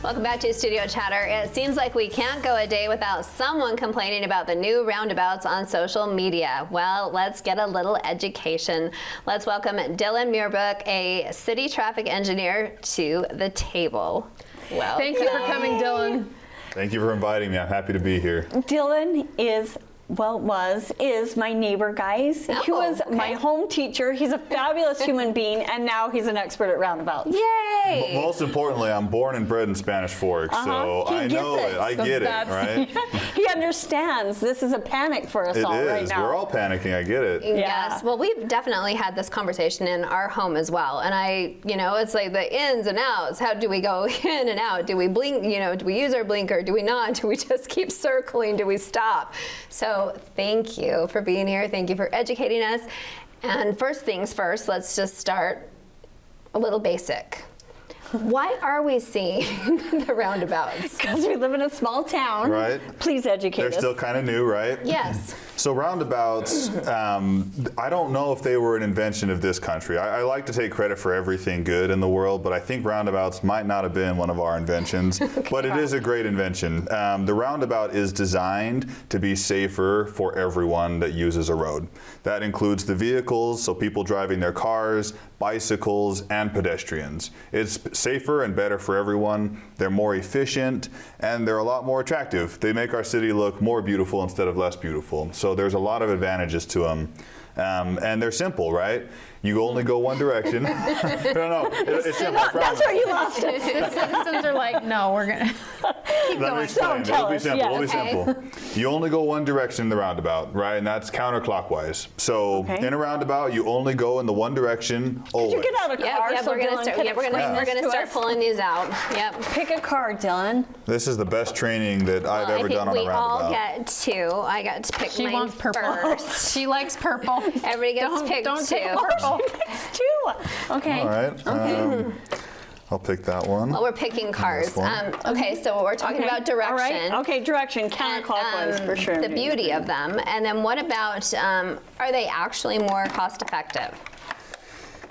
Welcome back to Studio Chatter. It seems like we can't go a day without someone complaining about the new roundabouts on social media. Well, let's get a little education. Let's welcome Dillon Muirbrook, a city traffic engineer, to the table. Well, thank you for coming, Dillon. Thank you for inviting me. I'm happy to be here. Dillon is my neighbor, guys. He was my home teacher. He's a fabulous human being, and now he's an expert at roundabouts. Yay! Most importantly, I'm born and bred in Spanish Forks, so I know it. I get it, right? He understands. This is a panic for us all right now. We're all panicking. I get it. Yes. Well, we've definitely had this conversation in our home as well. And it's like the ins and outs. How do we go in and out? Do we blink? Do we use our blinker? Do we not? Do we just keep circling? Do we stop? So thank you for being here. Thank you for educating us. And first things first, let's just start a little basic. Why are we seeing the roundabouts? Because we live in a small town. Right. Please educate us. They're still kind of new, right? Yes. So roundabouts, I don't know if they were an invention of this country. I like to take credit for everything good in the world, but I think roundabouts might not have been one of our inventions. But it is a great invention. The roundabout is designed to be safer for everyone that uses a road. That includes the vehicles, so people driving their cars, bicycles, and pedestrians. It's safer and better for everyone. They're more efficient, and they're a lot more attractive. They make our city look more beautiful instead of less beautiful. So there's a lot of advantages to them. And they're simple, right? You only go one direction. No, it's simple. That's where you lost it. The citizens are like, no, we're going to keep going. It'll be simple. It'll be simple. You only go one direction in the roundabout, right? And that's counterclockwise. So in a roundabout, you only go in the one direction always. Could you get out a car? Yep, we're going to start pulling these out. Yep. Pick a car, Dillon. This is the best training that I've ever done on a roundabout. We all get two. I got to pick mine wants purple. first. She likes purple. Everybody gets to pick don't two. Take purple. Two. Okay. All right. I'll pick that one. Well, we're picking cars. Okay, so we're talking about direction. All right. Okay, direction, counterclockwise for sure. The beauty of them. And then what about, are they actually more cost effective?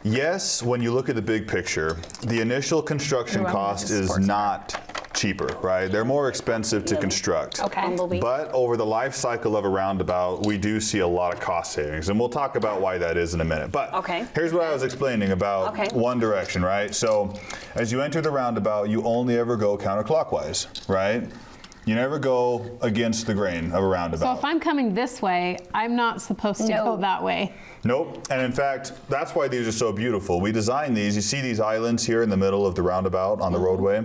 Yes, when you look at the big picture, the initial construction cost is not cheaper, right? They're more expensive to construct. Okay. But over the life cycle of a roundabout, we do see a lot of cost savings, and we'll talk about why that is in a minute. But here's what I was explaining about one direction, right? So as you enter the roundabout, you only ever go counterclockwise, right? You never go against the grain of a roundabout. So if I'm coming this way, I'm not supposed to go that way. Nope. And in fact, that's why these are so beautiful. We designed these. You see these islands here in the middle of the roundabout on the roadway?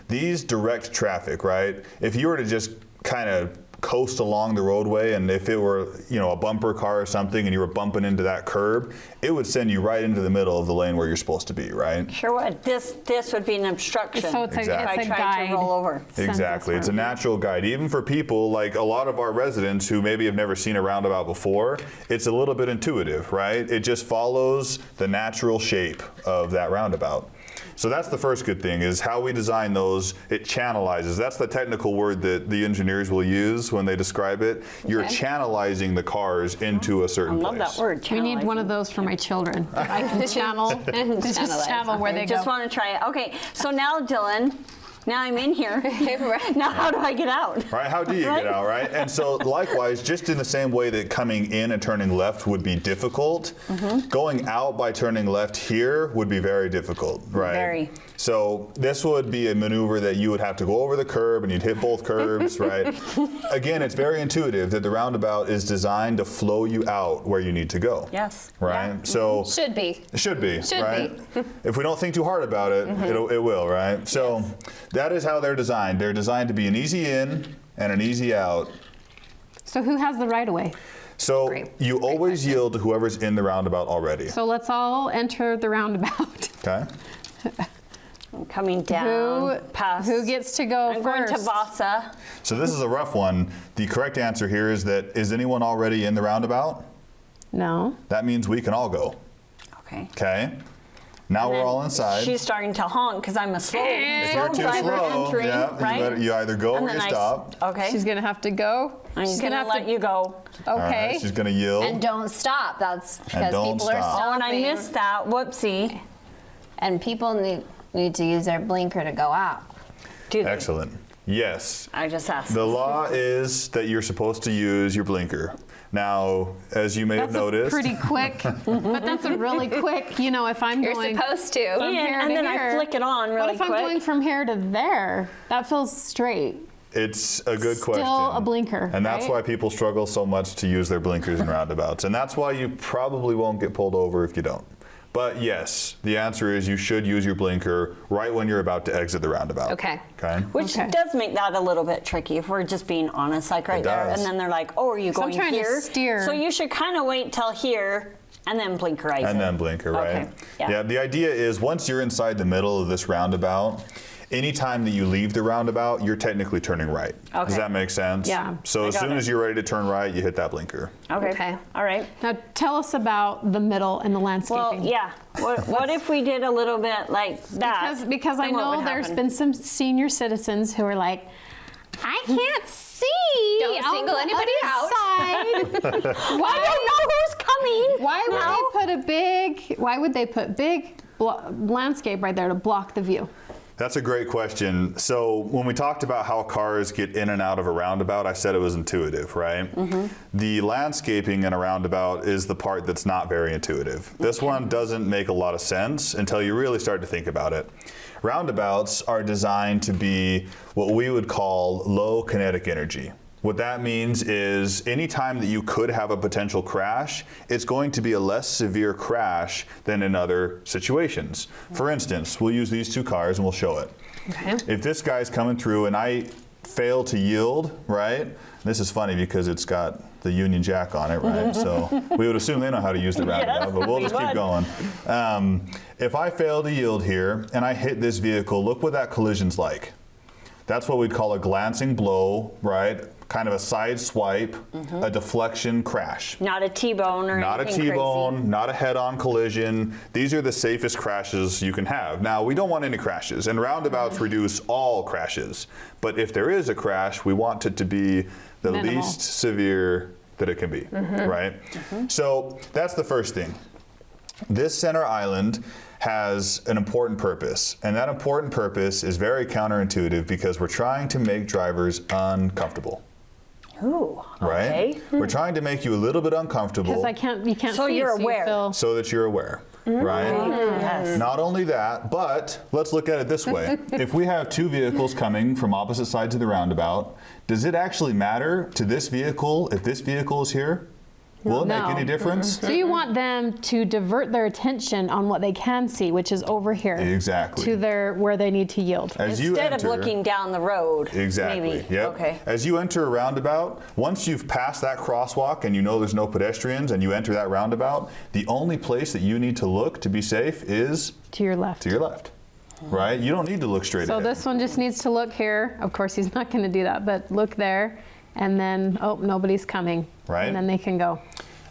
These direct traffic, right? If you were to just kind of coast along the roadway, and if it were, a bumper car or something and you were bumping into that curb, it would send you right into the middle of the lane where you're supposed to be, right? Sure would. This would be an obstruction. So it's if I tried guide. to roll over. Exactly. It's a natural guide. Even for people, like a lot of our residents who maybe have never seen a roundabout before, it's a little bit intuitive, right? It just follows the natural shape of that roundabout. So that's the first good thing, is how we design those. It channelizes. That's the technical word that the engineers will use when they describe it. You're channelizing the cars into a certain place. I love that word, We need one of those for my children. I can channel where they go. Just want to try it. Okay, so now, Dillon, now I'm in here. Now how do I get out? Right, how do you get out, right? And so likewise, just in the same way that coming in and turning left would be difficult, going out by turning left here would be very difficult, right? Very. So this would be a maneuver that you would have to go over the curb and you'd hit both curbs, right? Again, it's very intuitive that the roundabout is designed to flow you out where you need to go. Yes. Right? Yeah. So Should be, right? If we don't think too hard about it, it will, right? So that is how they're designed. They're designed to be an easy in and an easy out. So who has the right of way? So you always yield to whoever's in the roundabout already. So let's all enter the roundabout. Okay. I'm coming down. Who gets to go first? I'm going to Vasa. So this is a rough one. The correct answer here is that, is anyone already in the roundabout? No. That means we can all go. Okay. Okay. Now we're all inside. She's starting to honk because I'm a slow If you're driver too slow, entering, right? you either go or you stop. Okay. She's going to have to go. I'm going to let you go. Okay. All right, she's going to yield. And don't stop. That's because people are stop. stopping. Oh, and I missed that. Whoopsie. And people need to use their blinker to go out. Do they? Excellent. Yes. I just asked. The law is that you're supposed to use your blinker. Now, as you may have noticed, pretty quick, but that's a really quick, you know, if I'm You're going supposed to. from here and to then here, I flick it on really what if quick. I'm going from here to there? That feels straight. it's a good question. Still a blinker, And that's right? why people struggle so much to use their blinkers in roundabouts. And that's why you probably won't get pulled over if you don't. But yes, the answer is you should use your blinker right when you're about to exit the roundabout. Okay. Okay. Which Okay. does make that a little bit tricky if we're just being honest, like right there. does. And then they're like, oh, are you So I'm going trying to here? steer. So you should kind of wait till here and then blinker And then blinker, right? Okay, yeah. The idea is once you're inside the middle of this roundabout, anytime that you leave the roundabout, you're technically turning right. Okay. Does that make sense? Yeah. So I as got soon it. as you're ready to turn right, you hit that blinker. Okay. All right. Now tell us about the middle and the landscaping. Well, yeah. What if we did a little bit like that? Because I Then what know would there's happen? been some senior citizens who are like, I can't see. Don't on single the anybody other out." side." I don't know who's coming. Why would now. they put big landscape right there to block the view? That's a great question. So when we talked about how cars get in and out of a roundabout, I said it was intuitive, right? The landscaping in a roundabout is the part that's not very intuitive. This one doesn't make a lot of sense until you really start to think about it. Roundabouts are designed to be what we would call low kinetic energy. What that means is anytime that you could have a potential crash, it's going to be a less severe crash than in other situations. For instance, we'll use these two cars and we'll show it. Okay. If this guy's coming through and I fail to yield, right? This is funny because it's got the Union Jack on it, right? So we would assume they know how to use the roundabout, but we'll just keep going. If I fail to yield here and I hit this vehicle, look what that collision's like. That's what we'd call a glancing blow, right? Kind of a side swipe, a deflection crash. Not a T-bone or Not a anything T-bone, not a head-on collision. These are the safest crashes you can have. Now, we don't want any crashes, and roundabouts reduce all crashes. But if there is a crash, we want it to be the Minimal. least severe that it can be, right? So that's the first thing. This center island has an important purpose, and that important purpose is very counterintuitive because we're trying to make drivers uncomfortable. Ooh, Right? okay. We're trying to make you a little bit uncomfortable. Because you can't So see. you're you aware. feel- so that you're aware, right? Yes. Not only that, but let's look at it this way. If we have two vehicles coming from opposite sides of the roundabout, does it actually matter to this vehicle if this vehicle is here? Will it make No. any difference? So you want them to divert their attention on what they can see, which is over here. Exactly. To where they need to yield. As you Instead of enter- looking down the road. Exactly. Maybe. Yep. Okay. As you enter a roundabout, once you've passed that crosswalk and you know there's no pedestrians and you enter that roundabout, the only place that you need to look to be safe is To your left. to your left. Right? You don't need to look straight So ahead. this one just needs to look here. Of course, he's not going to do that, but look there. And then, oh, nobody's coming. Right. And then they can go.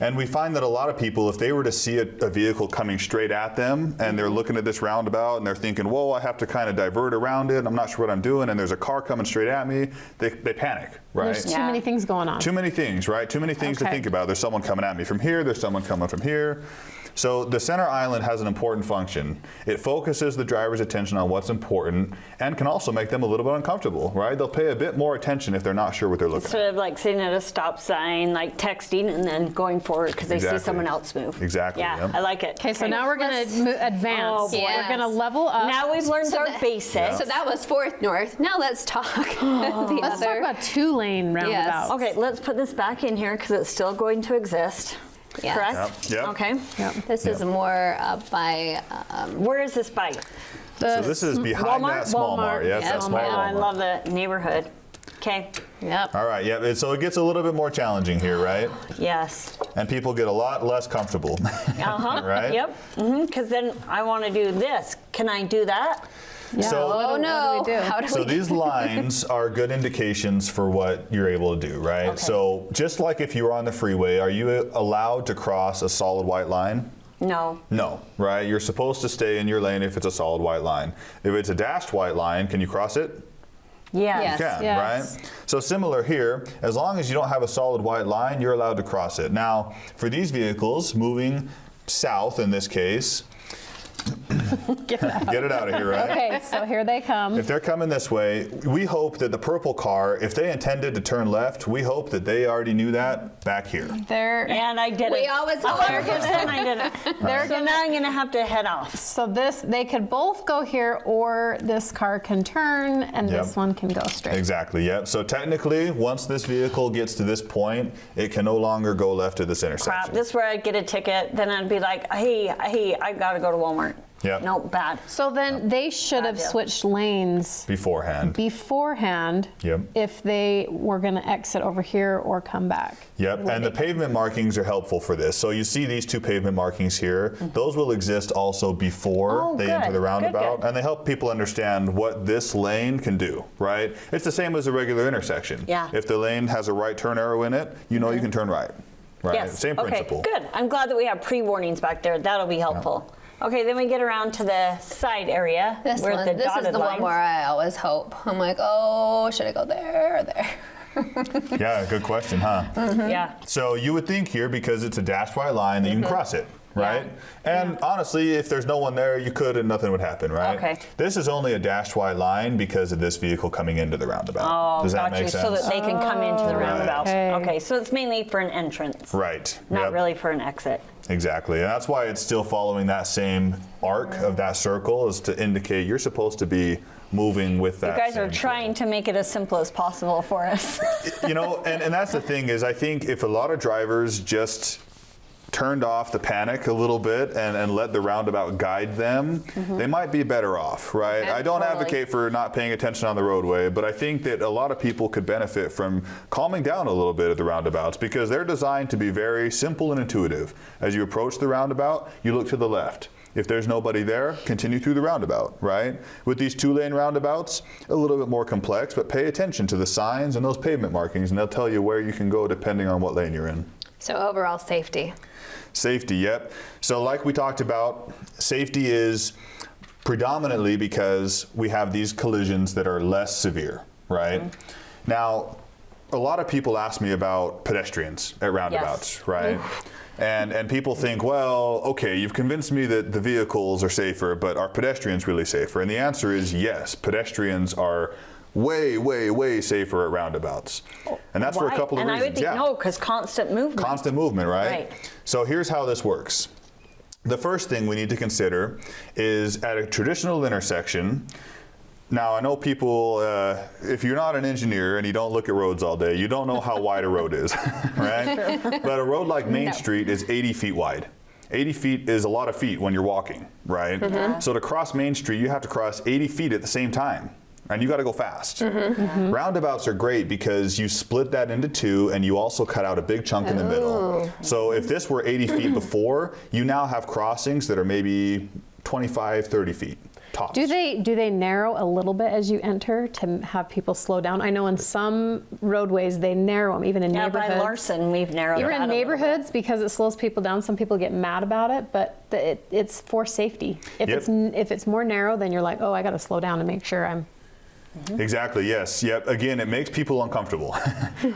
And we find that a lot of people, if they were to see a vehicle coming straight at them and they're looking at this roundabout and they're thinking, whoa, I have to kind of divert around it, I'm not sure what I'm doing, and there's a car coming straight at me, they panic, right? There's too Yeah. many things going on. Too many things, right? Too many things to Okay. think about. There's someone coming at me from here, there's someone coming from here. So the center island has an important function. It focuses the driver's attention on what's important and can also make them a little bit uncomfortable, right? They'll pay a bit more attention if they're not sure what they're looking at. Instead of like sitting at a stop sign, like texting and then going forward because they Exactly. see someone else move. Exactly, Yeah, yep. I like it. Okay, so now we're going to advance. Oh, boy. We're going to Yes. level up. Now we've learned So our that- basics. So that was 4th North. Now let's talk the Let's other. talk about 2-lane roundabouts. Okay, let's put this back in here because it's still going to exist. Yes. Correct? Yep, yep. Okay. This is more up by. Where is this by? So this is behind Walmart? that small mart. Walmart. Yeah, it's Yeah, that small Oh, I Walmart. love the neighborhood. Okay. Yep. All right, yeah, so it gets a little bit more challenging here, right? Yes. And people get a lot less comfortable, Uh-huh. right? Yep. Because then I want to do this. Can I do that? Yeah, So- what Oh do- no! what do we do? How do So we? these lines are good indications for what you're able to do, right? Okay. So just like if you were on the freeway, are you allowed to cross a solid white line? No. No, right? You're supposed to stay in your lane if it's a solid white line. If it's a dashed white line, can you cross it? Yes. You can, Yes. right? So similar here, as long as you don't have a solid white line, you're allowed to cross it. Now, for these vehicles moving south in this case, Get it out. Get it out of here, right? Okay, so here they come. If they're coming this way, we hope that the purple car, if they intended to turn left, we hope that they already knew that back here. And I did it. We always hope. 100% I did it. So now I'm going to have to head off. So they could both go here, or this car can turn and Yep. this one can go straight. Exactly, yep. So technically, once this vehicle gets to this point, it can no longer go left at this intersection. Crap, this is where I'd get a ticket. Then I'd be like, hey, I got to go to Walmart. Yep. Nope, bad. So then they should have deal. switched lanes Beforehand. beforehand if they were going to exit over here or come back. Yep, and the pavement markings are helpful for this. So you see these two pavement markings here. Those will exist also before they enter the roundabout, good. and they help people understand what this lane can do, right? It's the same as a regular intersection. Yeah. If the lane has a right turn arrow in it, you know you can turn right. Right? Yes. Same principle. Okay, good. I'm glad that we have pre-warnings back there. That'll be helpful. Okay, then we get around to the side area. This where one, the this is dotted the lines. one where I always hope. I'm like, oh, should I go there or there? Yeah, good question, huh? Yeah. So you would think here, because it's a dashed white line, that you can cross it, right? And honestly, if there's no one there, you could and nothing would happen, right? Okay. This is only a dashed white line because of this vehicle coming into the roundabout. Oh, Does that got you. make sense? So that they can come into the roundabout. Okay. Okay, so it's mainly for an entrance. Right. Not Yep. really for an exit. Exactly. And that's why it's still following that same arc of that circle, is to indicate you're supposed to be moving with that. You guys are same trying to make it as simple as possible for us. You know, and that's the thing, is I think if a lot of drivers just turned off the panic a little bit and let the roundabout guide them, they might be better off, right? Yeah, I don't totally. advocate for not paying attention on the roadway, but I think that a lot of people could benefit from calming down a little bit at the roundabouts, because they're designed to be very simple and intuitive. As you approach the roundabout, you look to the left. If there's nobody there, continue through the roundabout, right? With these two-lane roundabouts, a little bit more complex, but pay attention to the signs and those pavement markings, and they'll tell you where you can go depending on what lane you're in. So overall safety. Safety, yep. So like we talked about, safety is predominantly because we have these collisions that are less severe, right? Now, a lot of people ask me about pedestrians at roundabouts, right? And people think, well, okay, you've convinced me that the vehicles are safer, but are pedestrians really safer? And the answer is yes, pedestrians are way, way, way safer at roundabouts. And that's for a couple of and reasons. I would think no, because constant movement. Constant movement, right? Right. So here's how this works. The first thing we need to consider is at a traditional intersection. Now, I know people, if you're not an engineer and you don't look at roads all day, you don't know how wide a road is, right? But a road like Main Street is 80 feet wide. 80 feet is a lot of feet when you're walking, right? So to cross Main Street, you have to cross 80 feet at the same time. And you got to go fast. Roundabouts are great because you split that into two, and you also cut out a big chunk in the middle. So if this were 80 feet before, you now have crossings that are maybe 25, 30 feet tops. Do they narrow a little bit as you enter to have people slow down? I know in some roadways they narrow them, even in Yeah, neighborhoods. by Larson, we've narrowed Even that in a little bit. neighborhoods, because it slows people down, some people get mad about it, but it's for safety. If it's more narrow, then you're like, oh, I got to slow down to make sure I'm. Exactly, yes. Yep. Again, it makes people uncomfortable,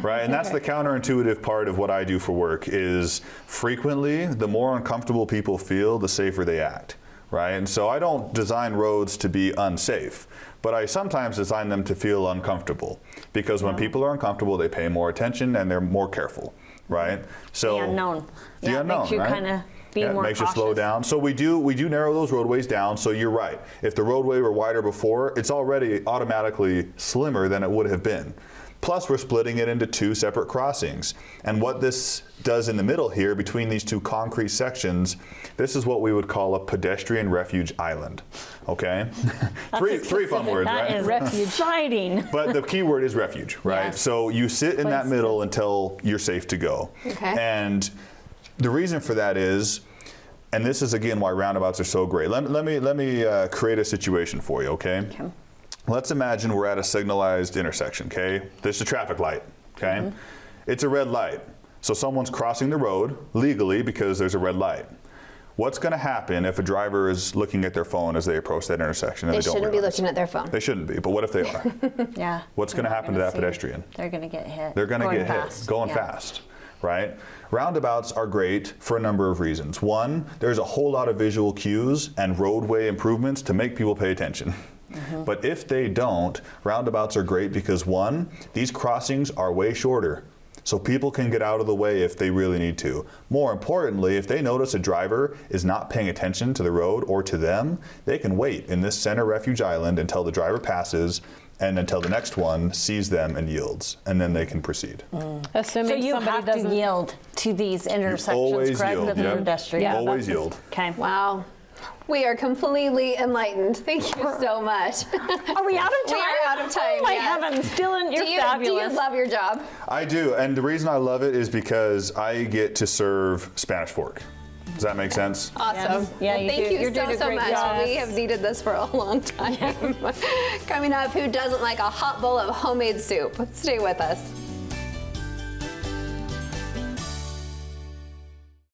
right? And that's the counterintuitive part of what I do for work, is frequently the more uncomfortable people feel, the safer they act, right? And so I don't design roads to be unsafe, but I sometimes design them to feel uncomfortable, because when people are uncomfortable, they pay more attention and they're more careful, right? So The unknown. The Yeah, unknown, makes you right? kind of be Yeah, more it makes cautious. you slow down. So we do narrow those roadways down. So you're right. If the roadway were wider before, it's already automatically slimmer than it would have been. Plus, we're splitting it into two separate crossings. And what this does in the middle here, between these two concrete sections, this is what we would call a pedestrian refuge island. Okay? three fun words, That right? is exciting. But the key word is refuge, right? Yes. So you sit in that Place middle until you're safe to go. Okay. And the reason for that is, and this is again why roundabouts are so great. Let me create a situation for you, okay? Let's imagine we're at a signalized intersection, okay? There's a traffic light, okay? It's a red light. So someone's crossing the road legally because there's a red light. What's going to happen if a driver is looking at their phone as they approach that intersection and They they don't shouldn't be realize? looking at their phone. They shouldn't be, but what if they are? Yeah. What's going to happen to that pedestrian? They're going to get hit. They're going to get fast. hit going Yeah. fast, right? Roundabouts are great for a number of reasons. One, there's a whole lot of visual cues and roadway improvements to make people pay attention. But if they don't, roundabouts are great because one, these crossings are way shorter. So people can get out of the way if they really need to. More importantly, if they notice a driver is not paying attention to the road or to them, they can wait in this center refuge island until the driver passes and until the next one sees them and yields, and then they can proceed. Assuming So you somebody have doesn't to yield to these intersections, always correct? yield, With the yep. pedestrian. Yeah, Always that's- yield. Okay. Wow. We are completely enlightened. Thank you so much. Are we out of time? We are out of time. Oh my yes. heavens, Dillon, you're Do fabulous. you love your job? I do, and the reason I love it is because I get to serve Spanish Fork. Does that make sense? Awesome. Yes. Yeah, Well, you thank do. you You're doing a so great much. job. We have needed this for a long time. Coming up, who doesn't like a hot bowl of homemade soup? Stay with us.